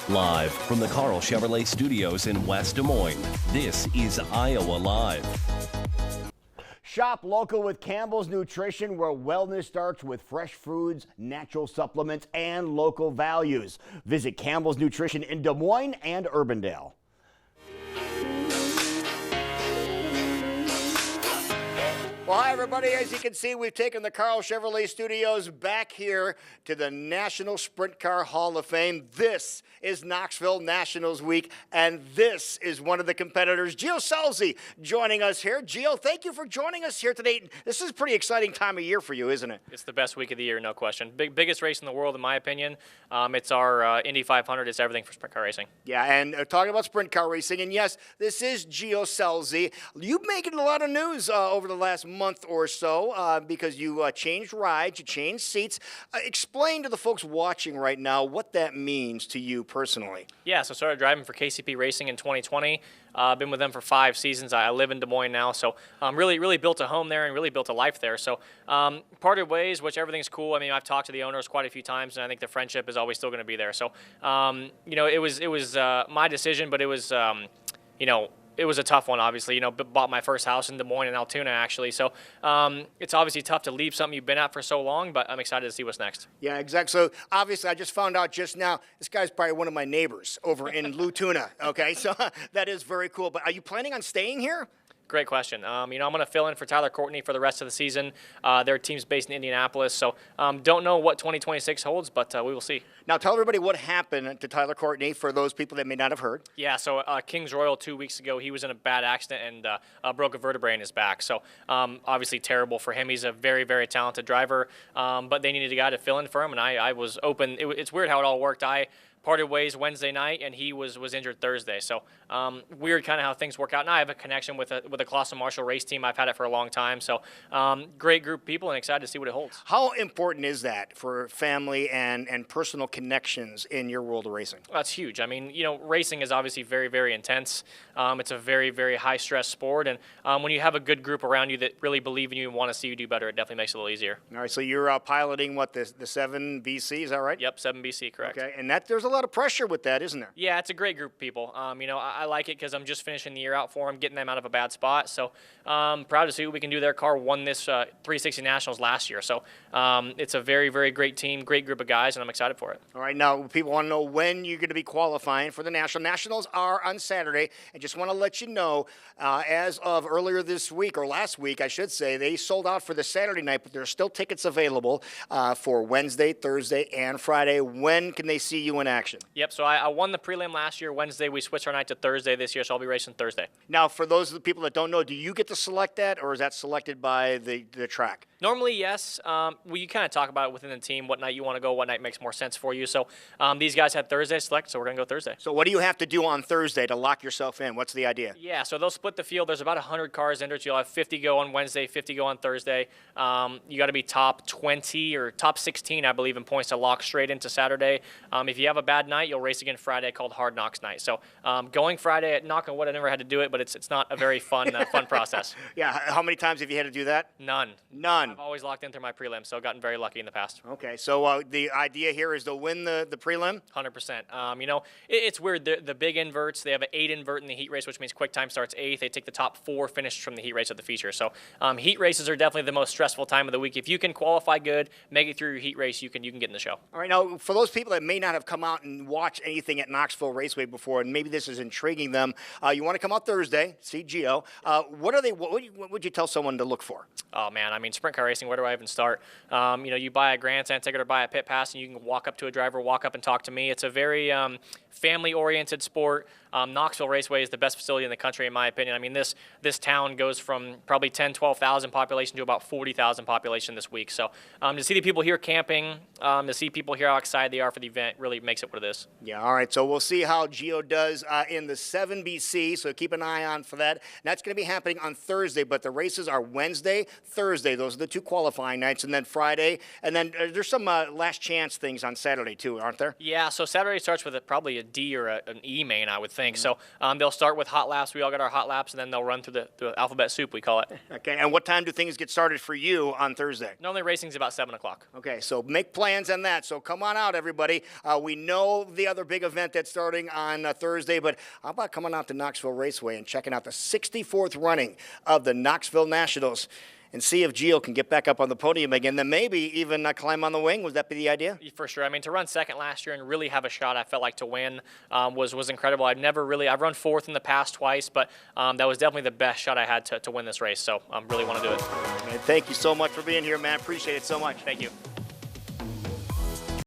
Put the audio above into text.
Live from the Carl Chevrolet Studios in West Des Moines, this is Iowa Live. Shop local with Campbell's Nutrition, where wellness starts with fresh foods, natural supplements, and local values. Visit Campbell's Nutrition in Des Moines and Urbandale. Well, hi, everybody. As you can see, we've taken the Carl Chevrolet Studios back here to the National Sprint Car Hall of Fame. This is Knoxville Nationals Week, and this is one of the competitors, Gio Scelzi, joining us here. Gio, thank you for joining us here today. This is a pretty exciting time of year for you, isn't it? It's the best week of the year, no question. Biggest race in the world, in my opinion. It's our Indy 500. It's everything for sprint car racing. Yeah, and talking about sprint car racing, and yes, this is Gio Scelzi. You've making a lot of news over the last month or so because you changed rides, you changed seats. Explain to the folks watching right now what that means to you personally. Yeah, so I started driving for KCP Racing in 2020. I've been with them for 5 seasons. I live in Des Moines now, so really built a home there and really built a life there. So parted ways, which everything's cool. I mean, I've talked to the owners quite a few times, and I think the friendship is always still going to be there. So, it was my decision, but it was, it was a tough one, obviously. Bought my first house in Des Moines and Altoona, actually. So it's obviously tough to leave something you've been at for so long, but I'm excited to see what's next. Yeah, exactly. So obviously, I just found out just now, this guy's probably one of my neighbors over in Altoona, okay? So that is very cool. But are you planning on staying here? Great question. I'm going to fill in for Tyler Courtney for the rest of the season. Their team's based in Indianapolis, so don't know what 2026 holds, but we will see. Now, tell everybody what happened to Tyler Courtney for those people that may not have heard. Yeah, so Kings Royal 2 weeks ago, he was in a bad accident and broke a vertebrae in his back. So obviously terrible for him. He's a very, very talented driver, but they needed a guy to fill in for him, and I was open. It's weird how it all worked. I parted ways Wednesday night, and he was injured Thursday. So weird kind of how things work out. And I have a connection with a Clausen Marshall race team. I've had it for a long time. So great group of people, and excited to see what it holds. How important is that for family and personal connections in your world of racing? That's huge. I mean, racing is obviously very, very intense. It's a very, very high-stress sport. And when you have a good group around you that really believe in you and want to see you do better, it definitely makes it a little easier. All right, so you're piloting, what, the 7 BC, is that right? Yep, 7 BC, correct. Okay, and there's a lot of pressure with that, isn't there? Yeah, it's a great group of people. I like it because I'm just finishing the year out for them, getting them out of a bad spot. So proud to see what we can do. Their car won this 360 Nationals last year. So it's a very, very great team, great group of guys, and I'm excited for it. All right, now people want to know when you're going to be qualifying for the National. Nationals are on Saturday. I just want to let you know, as of earlier this week, or last week, I should say, they sold out for the Saturday night, but there are still tickets available for Wednesday, Thursday, and Friday. When can they see you in action? Yep, so I won the prelim last year, Wednesday. We switched our night to Thursday this year, so I'll be racing Thursday. Now, for those of the people that don't know, do you get to select that, or is that selected by the track? Normally, yes. You kind of talk about it within the team, what night you want to go, what night makes more sense for you. So these guys had Thursday select, so we're going to go Thursday. So what do you have to do on Thursday to lock yourself in? What's the idea? Yeah, so they'll split the field. There's about 100 cars entered. You'll have 50 go on Wednesday, 50 go on Thursday. You got to be top 20 or top 16, I believe, in points to lock straight into Saturday. If you have a bad night, you'll race again Friday, called Hard Knocks Night. So going Friday, knock on wood, I never had to do it, but it's not a very fun process. Yeah, how many times have you had to do that? None. None. I've always locked in through my prelim, so gotten very lucky in the past. Okay, so the idea here is to win the prelim? 100%. It's weird. The big inverts, they have an 8 invert in the heat race, which means quick time starts 8th. They take the top 4 finished from the heat race of the feature. So heat races are definitely the most stressful time of the week. If you can qualify good, make it through your heat race, you can get in the show. All right, now for those people that may not have come out and watched anything at Knoxville Raceway before, and maybe this is intriguing them, you want to come out Thursday, see Gio. What would you tell someone to look for? Oh, man, sprint car racing, where do I even start? You buy a grandstand ticket or buy a pit pass, and you can walk up to a driver, walk up and talk to me. It's a very family-oriented sport. Knoxville Raceway is the best facility in the country, in my opinion. This town goes from probably 10, 12,000 population to about 40,000 population this week. So to see the people here camping, to see people here how excited they are for the event really makes it what it is. Yeah, all right. So we'll see how Gio does in the 7 BC, so keep an eye on for that. And that's going to be happening on Thursday, but the races are Wednesday, Thursday. Those are the 2 qualifying nights, and then Friday. And then there's some last chance things on Saturday, too, aren't there? Yeah, so Saturday starts with probably a D or an E main, I would think. So they'll start with hot laps. We all get our hot laps, and then they'll run through the alphabet soup, we call it. Okay, and what time do things get started for you on Thursday? Normally racing's about 7 o'clock. Okay, so make plans on that. So come on out, everybody. We know know the other big event that's starting on Thursday, but how about coming out to Knoxville Raceway and checking out the 64th running of the Knoxville Nationals and see if Gio can get back up on the podium again, then maybe even climb on the wing? Would that be the idea? For sure. I mean, to run second last year and really have a shot, I felt like, to win was incredible. I've run fourth in the past twice, but that was definitely the best shot I had to win this race. So I really want to do it. Man, thank you so much for being here, man. Appreciate it so much. Thank you.